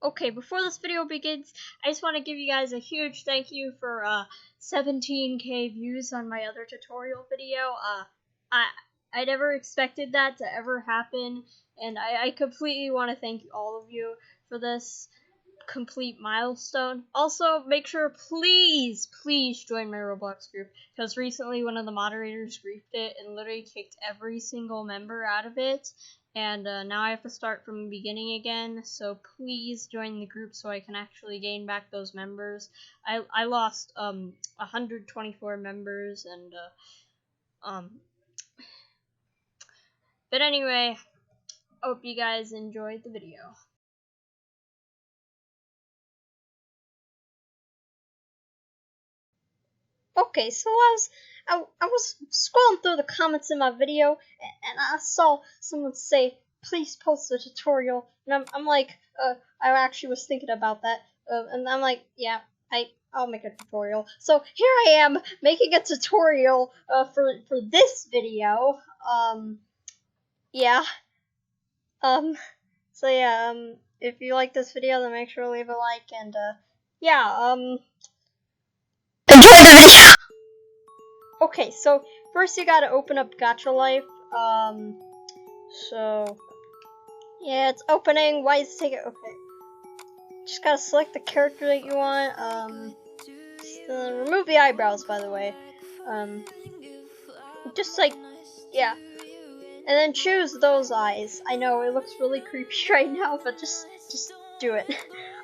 Okay, before this video begins, I just want to give you guys a huge thank you for 17K views on my other tutorial video. I never expected that to ever happen, and I completely want to thank all of you for this complete milestone. Also, make sure, please join my Roblox group, because recently one of the moderators griefed it and literally kicked every single member out of it. And now I have to start from the beginning again, so please join the group so I can actually gain back those members. I lost 124 members, and but anyway, hope you guys enjoyed the video. Okay, so I was scrolling through the comments in my video, and I saw someone say, "Please post a tutorial," and I'm like, I actually was thinking about that, and I'm like, yeah, I'll make a tutorial. So here I am making a tutorial for this video. Yeah. So yeah, if you like this video, then make sure to leave a like, and yeah, enjoy the video. Okay, so first you gotta open up Gacha Life. So yeah, it's opening. Why is it taking? Okay, just gotta select the character that you want. Remove the eyebrows, by the way. Just like, yeah, and then choose those eyes. I know it looks really creepy right now, but just do it.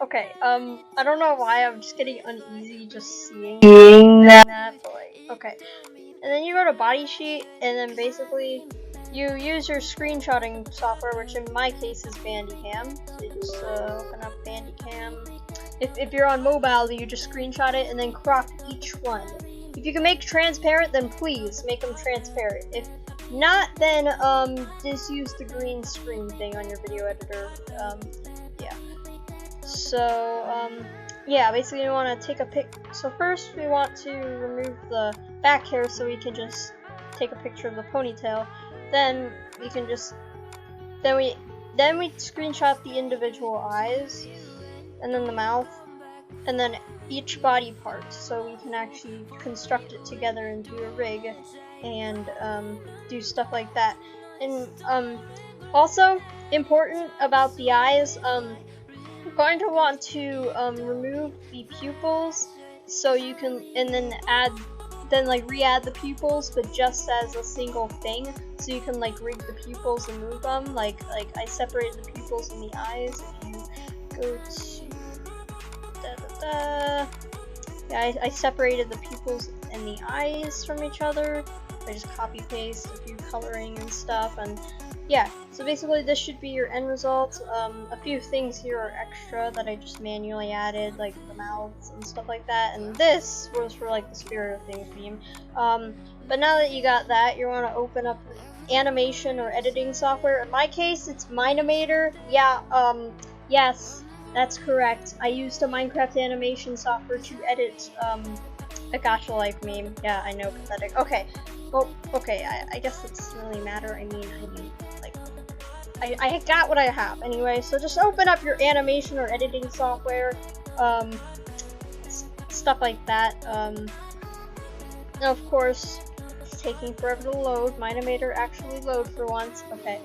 Okay. I don't know why I'm just getting uneasy just seeing that, but like, okay. And then you go to body sheet, and then basically you use your screenshotting software, which in my case is Bandicam. So you just open up Bandicam. If you're on mobile, you just screenshot it and then crop each one. If you can make transparent, then please make them transparent. If not, then just use the green screen thing on your video editor. Yeah. So yeah, basically you want to take a pic. So first we want to remove the back hair so we can just take a picture of the ponytail. Then we can just then we screenshot the individual eyes, and then the mouth, and then each body part, so we can actually construct it together into a rig and do stuff like that. And also important about the eyes, you're going to want to remove the pupils, so you can, and then re-add the pupils, but just as a single thing, so you can like rig the pupils and move them. Like I separated the pupils in the eyes. If you go to yeah, I separated the pupils and the eyes from each other. I just copy paste a few coloring and stuff, and yeah, so basically this should be your end result. A few things here are extra that I just manually added, like the mouths and stuff like that, and this was for like the Spirit of Things theme. But now that you got that, you want to open up animation or editing software. In my case, it's Mine-imator. Yeah, yes, that's correct. I used a Minecraft animation software to edit a Gacha Life meme. Yeah, I know, pathetic. Okay. Well, okay, I guess it doesn't really matter. I mean, like, I got what I have anyway, so just open up your animation or editing software, stuff like that. And of course, it's taking forever to load. Mine-imator actually load for once. Okay.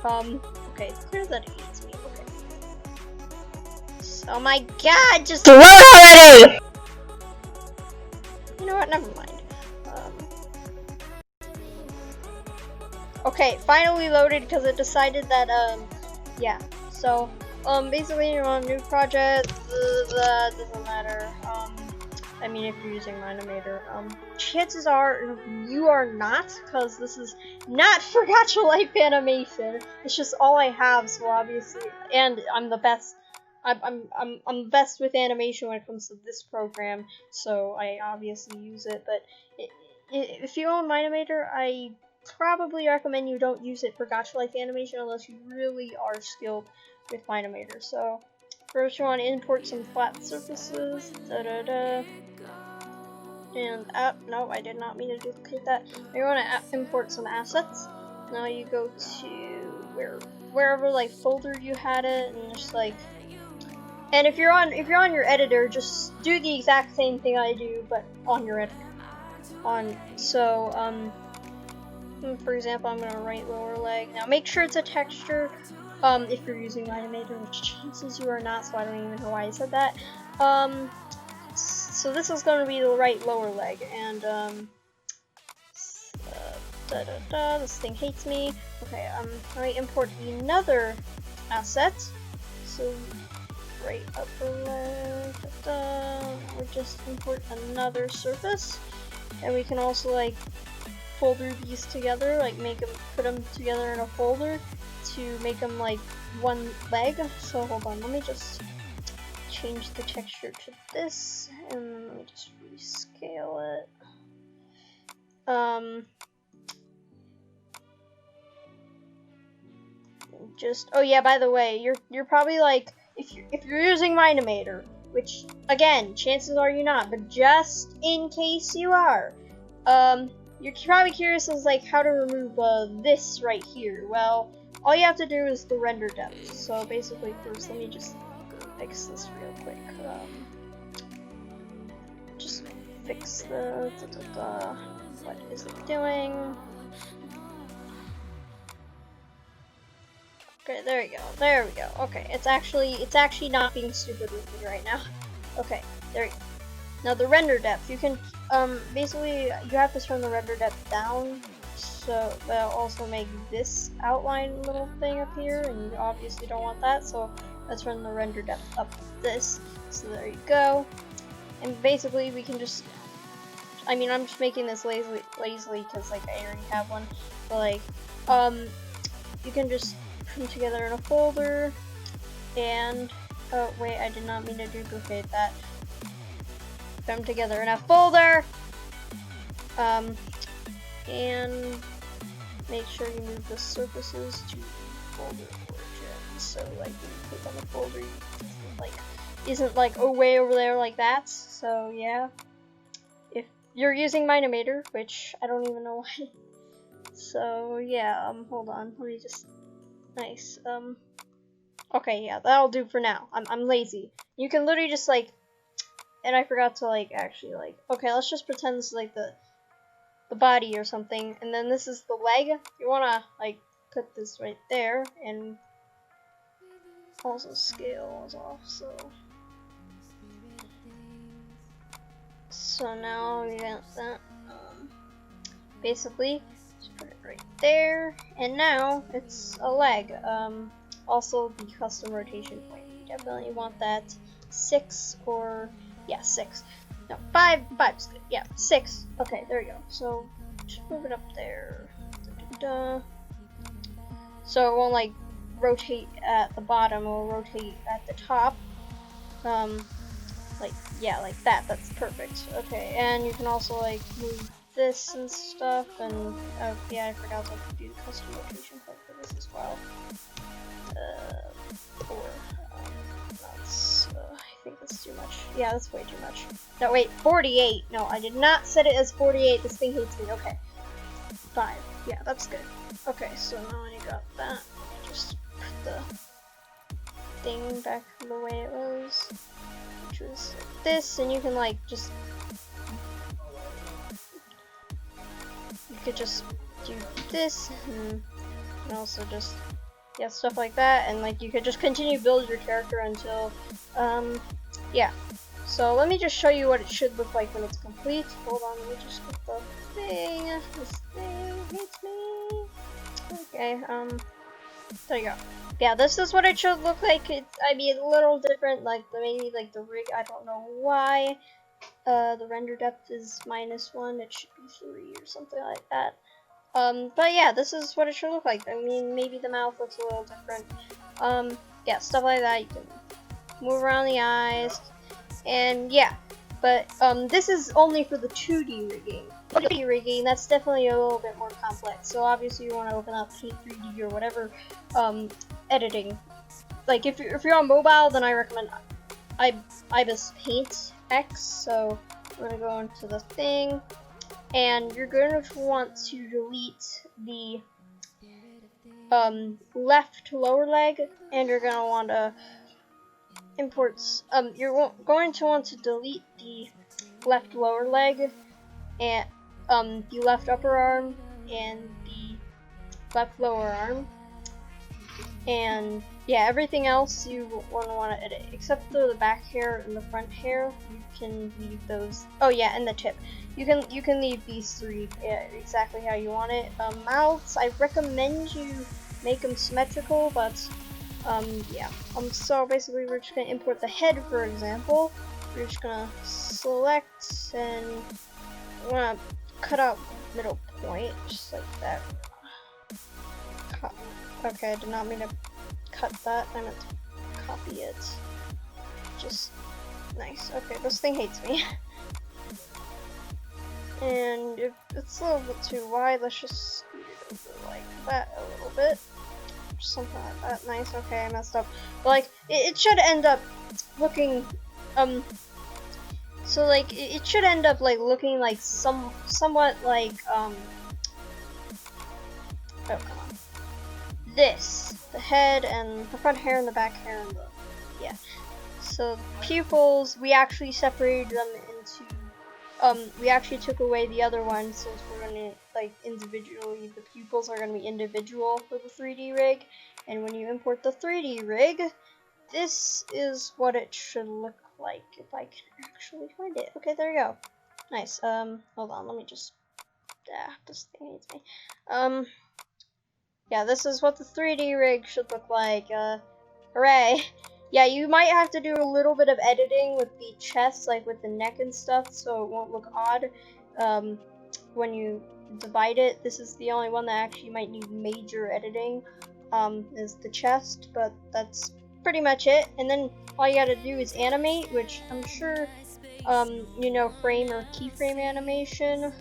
Okay, it's clear that it hates me. Okay. Oh my god, just load already! You know what, never mind. Okay, finally loaded because it decided that, yeah. So, basically you're on a new project, doesn't matter. I mean, if you're using Mine-imator, chances are you are not, because this is not for Gacha Life animation. It's just all I have, so obviously, and I'm the best. I'm the best with animation when it comes to this program, so I obviously use it. But if you own Mine-imator, I probably recommend you don't use it for Gacha Life animation unless you really are skilled with Mine-imator. So first you want to import some flat surfaces. And no, I did not mean to duplicate that. You want to import some assets. Now you go to wherever like folder you had it, and just like And if you're on your editor, just do the exact same thing I do, but on your editor. For example, I'm gonna write lower leg. Now make sure it's a texture. If you're using Mine-imator, which chances you are not, so I don't even know why I said that. So this is gonna be the right lower leg, and this thing hates me. Okay, let me import another asset. So right upper leg, we'll just import another surface, and we can also like folder these together, like put them together in a folder to make them like one leg. So hold on, let me just change the texture to this, and let me just rescale it. Oh yeah, by the way, you're probably like, if you're using Mine-imator, which again, chances are you're not, but just in case you are, you're probably curious as like how to remove this right here. Well, all you have to do is the render depth. So basically, first let me just fix this real quick. Just fix the what is it doing? Okay, there we go. There we go. Okay, it's actually not being stupid with me right now. Okay, there we go. Now the render depth, you can basically you have to turn the render depth down, so that'll also make this outline little thing appear, and you obviously don't want that, so let's turn the render depth up to this. So there you go. And basically we can just, I mean, I'm just making this lazily because like I already have one, but like you can just put them together in a folder, and oh wait, I did not mean to duplicate that. Put them together in a folder, and make sure you move the surfaces to folder origin. So like when you click on the folder, isn't like way over there like that. So yeah, if you're using Mine-imator, which I don't even know why. So yeah, hold on, let me just, nice, okay, yeah, that'll do for now. I'm lazy. You can literally just like, and I forgot to like actually like, okay, let's just pretend this is like the body or something, and then this is the leg. You wanna like put this right there, and also scale is off, so now we got that. Basically, just put it right there, and now it's a leg. Also the custom rotation point, you definitely want that 6 or, yeah, 6. No, 5's good. Yeah, 6. Okay, there we go. So just move it up there. So it won't like rotate at the bottom, it will rotate at the top. Like, yeah, like that. That's perfect. Okay, and you can also like move this and stuff, and yeah, I forgot to do the custom rotation point for this as well. I think that's too much. Yeah, that's way too much. No, wait, 48. No, I did not set it as 48. This thing hates me. Okay. 5. Yeah, that's good. Okay, so now I got that. Let me just put the thing back the way it was, which was like this, and you can like just, you could just do this, and also just, yeah, stuff like that, and like you could just continue to build your character until, yeah. So let me just show you what it should look like when it's complete. Hold on, let me just put the thing. This thing hates me. Okay, there you go. Yeah, this is what it should look like. I mean, a little different, like maybe like the rig. I don't know why. The render depth is -1. It should be 3 or something like that. But yeah, this is what it should look like. I mean, maybe the mouth looks a little different. Yeah, stuff like that. You can move around the eyes, and yeah. But this is only for the 2D rigging. 3D rigging, that's definitely a little bit more complex. So obviously you want to open up Paint 3D or whatever editing. Like if you're on mobile, then I recommend IbisPaintX. So we're gonna go into the thing, and you're going to want to delete the left lower leg, and you're gonna want to imports, you're going to want to delete the left lower leg and the left upper arm and the left lower arm, and yeah, everything else you want to edit except for the back hair and the front hair. You can leave those. Oh yeah, and the tip. You can leave these three exactly how you want it. Mouths, I recommend you make them symmetrical, but yeah. So basically, we're just gonna import the head, for example. We're just gonna select and we're gonna cut out middle point, just like that. Okay, I did not mean to cut that. I meant to copy it. Just nice. Okay, this thing hates me. And if it's a little bit too wide, let's just scoot it over like that a little bit. Something like that. Nice. Okay, I messed up. But like, it should end up looking so like it should end up like looking like somewhat like oh come on, this, the head and the front hair and the back hair and the yeah. So pupils, we actually separated them into we actually took away the other one since we're gonna like individually, the pupils are gonna be individual for the 3D rig, and when you import the 3D rig, this is what it should look like if I can actually find it. Okay, there you go. Nice. Hold on, let me just this thing hates me. Yeah, this is what the 3D rig should look like. Hooray. Yeah, you might have to do a little bit of editing with the chest, like with the neck and stuff, so it won't look odd when you divide it. This is the only one that actually might need major editing, is the chest, but that's pretty much it. And then all you gotta do is animate, which I'm sure you know, frame or keyframe animation.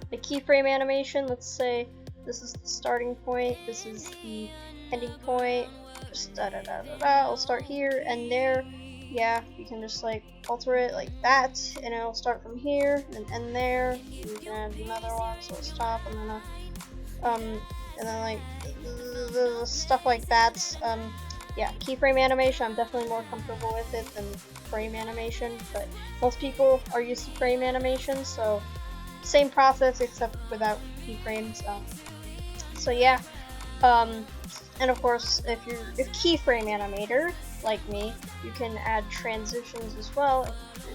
The keyframe animation, let's say this is the starting point, this is the ending point, just I'll start here and there. Yeah, you can just like alter it like that, and it'll start from here and end there. You can add another one, so stop, and then like stuff like that. Yeah, keyframe animation, I'm definitely more comfortable with it than frame animation, but most people are used to frame animation, so same process except without keyframes. So yeah, and of course, if keyframe animator like me, you can add transitions as well. If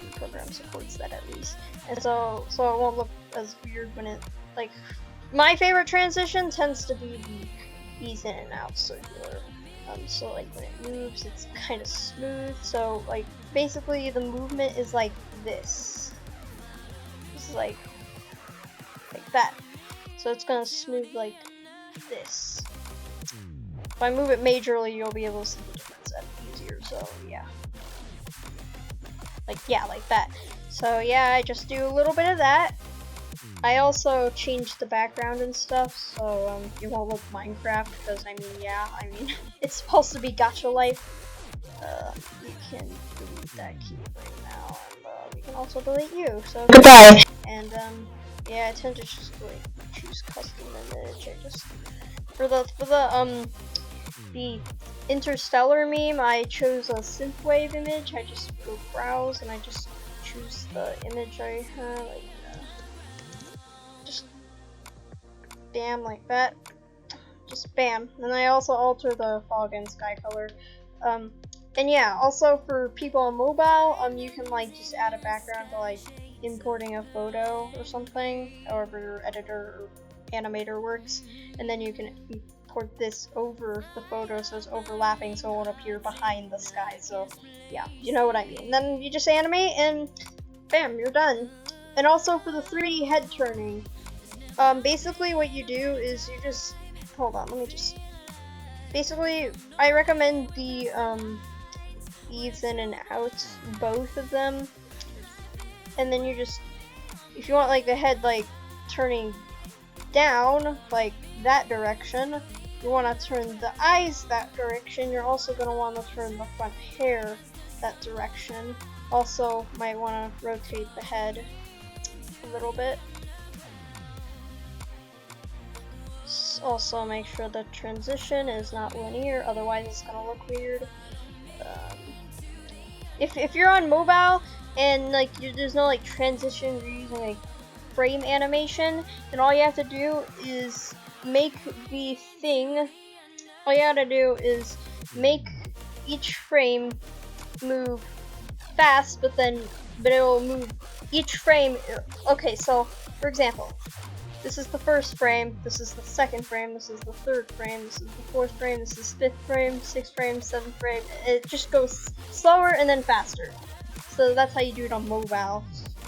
the program supports that at least, and so it won't look as weird when it like. My favorite transition tends to be these in and out circular. So like when it moves, it's kind of smooth. So like basically the movement is like this. It's like that. So it's gonna smooth like this. If I move it majorly, you'll be able to see the difference easier. So yeah, like that. So yeah, I just do a little bit of that. I also changed the background and stuff, so it won't look Minecraft, because I mean, it's supposed to be Gacha Life. You can delete that keyframe now, and we can also delete you. So goodbye. And yeah, I tend to just like choose custom image. I just for the interstellar meme, I chose a synthwave image. I just go browse and I just choose the image I have. Like, just bam, like that. Just bam. And I also alter the fog and sky color. And yeah, also for people on mobile, you can like just add a background to like importing a photo or something, however your editor or animator works, and then you can import this over the photo so it's overlapping, so it won't appear behind the sky. So yeah, you know what I mean. And then you just animate and bam, you're done. And also for the 3D head turning, basically what you do is you just hold on, let me just basically I recommend the ease in and out, both of them, and then you just, if you want like the head like turning down like that direction, you want to turn the eyes that direction. You're also going to want to turn the front hair that direction. Also might want to rotate the head a little bit. Also make sure the transition is not linear, otherwise it's going to look weird. if you're on mobile and like there's no like transition, you're using like frame animation, then all you have to do is make the thing. All you gotta do is make each frame move fast, but it will move each frame. Okay, so for example, this is the first frame, this is the second frame, this is the third frame, this is the fourth frame, this is fifth frame, sixth frame, seventh frame. It just goes slower and then faster. So that's how you do it on mobile,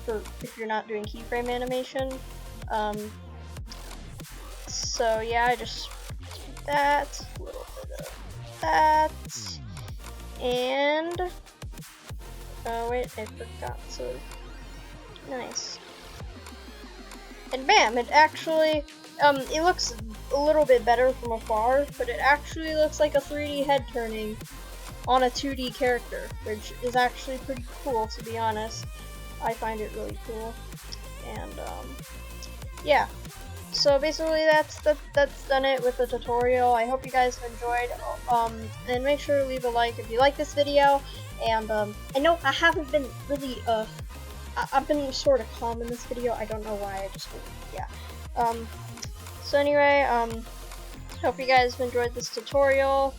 for if you're not doing keyframe animation. So yeah, I just do that, a little bit of that, and oh wait, I forgot. So nice. And bam, it actually, it looks a little bit better from afar, but it actually looks like a 3D head turning on a 2D character, which is actually pretty cool, to be honest. I find it really cool. And, yeah. So basically that's done it with the tutorial. I hope you guys have enjoyed, and make sure to leave a like if you like this video. And, I know I haven't been really, I've been sort of calm in this video. I don't know why. I just, yeah. So anyway, hope you guys have enjoyed this tutorial.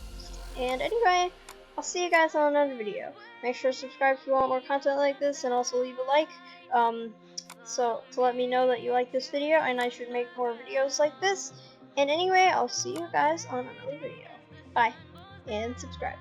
And anyway, I'll see you guys on another video. Make sure to subscribe if you want more content like this, and also leave a like. So to let me know that you like this video, and I should make more videos like this. And anyway, I'll see you guys on another video. Bye, and subscribe.